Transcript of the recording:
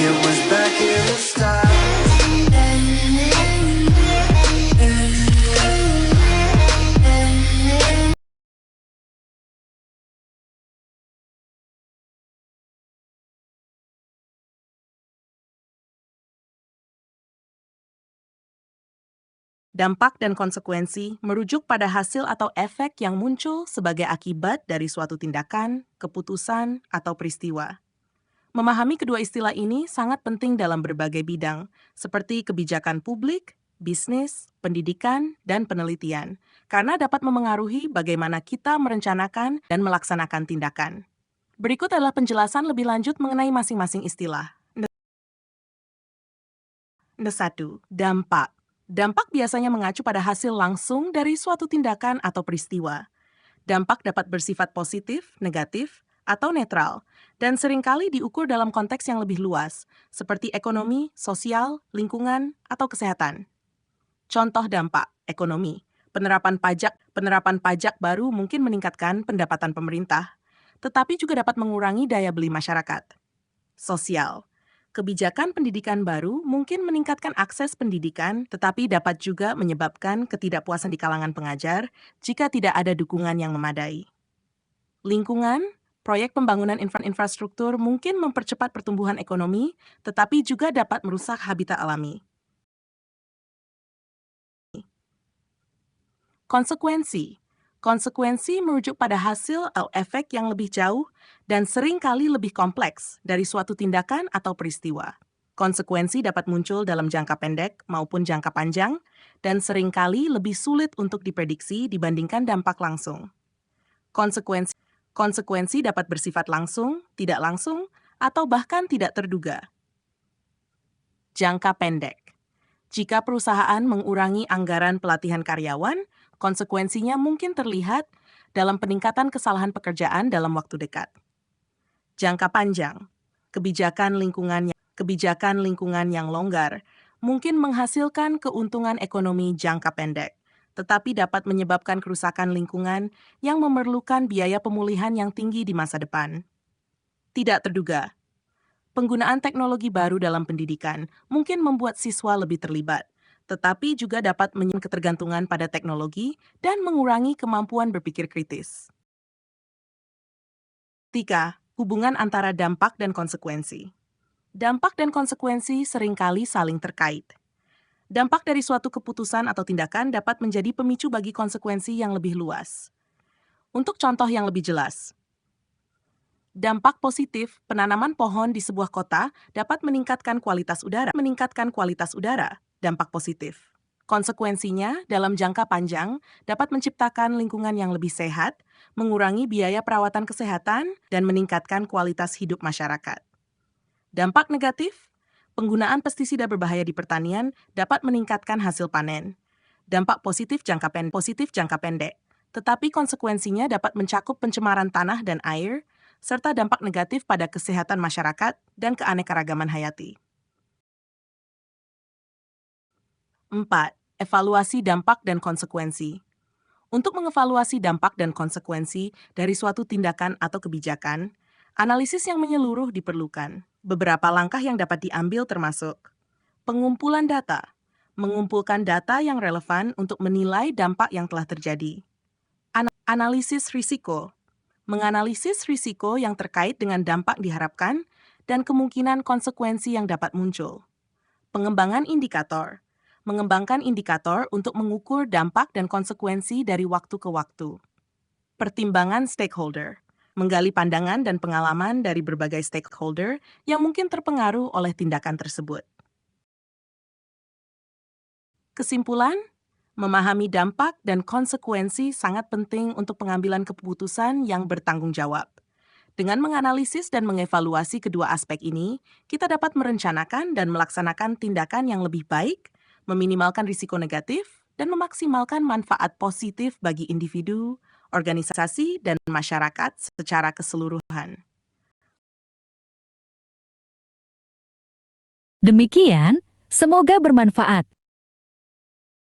it was back in the start. Dampak dan konsekuensi merujuk pada hasil atau efek yang muncul sebagai akibat dari suatu tindakan, keputusan, atau peristiwa. Memahami kedua istilah ini sangat penting dalam berbagai bidang, seperti kebijakan publik, bisnis, pendidikan, dan penelitian, karena dapat memengaruhi bagaimana kita merencanakan dan melaksanakan tindakan. Berikut adalah penjelasan lebih lanjut mengenai masing-masing istilah. 1. Dampak. Dampak biasanya mengacu pada hasil langsung dari suatu tindakan atau peristiwa. Dampak dapat bersifat positif, negatif, atau netral, dan seringkali diukur dalam konteks yang lebih luas, seperti ekonomi, sosial, lingkungan, atau kesehatan. Contoh dampak ekonomi. Penerapan pajak baru mungkin meningkatkan pendapatan pemerintah, tetapi juga dapat mengurangi daya beli masyarakat. Sosial. Kebijakan pendidikan baru mungkin meningkatkan akses pendidikan, tetapi dapat juga menyebabkan ketidakpuasan di kalangan pengajar jika tidak ada dukungan yang memadai. Lingkungan, proyek pembangunan infrastruktur mungkin mempercepat pertumbuhan ekonomi, tetapi juga dapat merusak habitat alami. Konsekuensi. Konsekuensi merujuk pada hasil atau efek yang lebih jauh dan seringkali lebih kompleks dari suatu tindakan atau peristiwa. Konsekuensi dapat muncul dalam jangka pendek maupun jangka panjang dan seringkali lebih sulit untuk diprediksi dibandingkan dampak langsung. Konsekuensi dapat bersifat langsung, tidak langsung, atau bahkan tidak terduga. Jangka pendek. Jika perusahaan mengurangi anggaran pelatihan karyawan, konsekuensinya mungkin terlihat dalam peningkatan kesalahan pekerjaan dalam waktu dekat. Jangka panjang, kebijakan lingkungan yang longgar mungkin menghasilkan keuntungan ekonomi jangka pendek, tetapi dapat menyebabkan kerusakan lingkungan yang memerlukan biaya pemulihan yang tinggi di masa depan. Tidak terduga. Penggunaan teknologi baru dalam pendidikan mungkin membuat siswa lebih terlibat, tetapi juga dapat menyebabkan ketergantungan pada teknologi dan mengurangi kemampuan berpikir kritis. 3. Hubungan antara dampak dan konsekuensi. Dampak dan konsekuensi seringkali saling terkait. Dampak dari suatu keputusan atau tindakan dapat menjadi pemicu bagi konsekuensi yang lebih luas. Untuk contoh yang lebih jelas, dampak positif penanaman pohon di sebuah kota dapat meningkatkan kualitas udara. Dampak positif. Konsekuensinya, dalam jangka panjang, dapat menciptakan lingkungan yang lebih sehat, mengurangi biaya perawatan kesehatan, dan meningkatkan kualitas hidup masyarakat. Dampak negatif, penggunaan pestisida berbahaya di pertanian dapat meningkatkan hasil panen. Dampak positif jangka pendek, tetapi konsekuensinya dapat mencakup pencemaran tanah dan air, serta dampak negatif pada kesehatan masyarakat dan keanekaragaman hayati. 4. Evaluasi dampak dan konsekuensi. Untuk mengevaluasi dampak dan konsekuensi dari suatu tindakan atau kebijakan, analisis yang menyeluruh diperlukan. Beberapa langkah yang dapat diambil termasuk pengumpulan data, mengumpulkan data yang relevan untuk menilai dampak yang telah terjadi. Analisis risiko, menganalisis risiko yang terkait dengan dampak diharapkan dan kemungkinan konsekuensi yang dapat muncul. Pengembangan indikator, mengembangkan indikator untuk mengukur dampak dan konsekuensi dari waktu ke waktu. Pertimbangan stakeholder, menggali pandangan dan pengalaman dari berbagai stakeholder yang mungkin terpengaruh oleh tindakan tersebut. Kesimpulan, memahami dampak dan konsekuensi sangat penting untuk pengambilan keputusan yang bertanggung jawab. Dengan menganalisis dan mengevaluasi kedua aspek ini, kita dapat merencanakan dan melaksanakan tindakan yang lebih baik, meminimalkan risiko negatif, dan memaksimalkan manfaat positif bagi individu, organisasi, dan masyarakat secara keseluruhan. Demikian, semoga bermanfaat.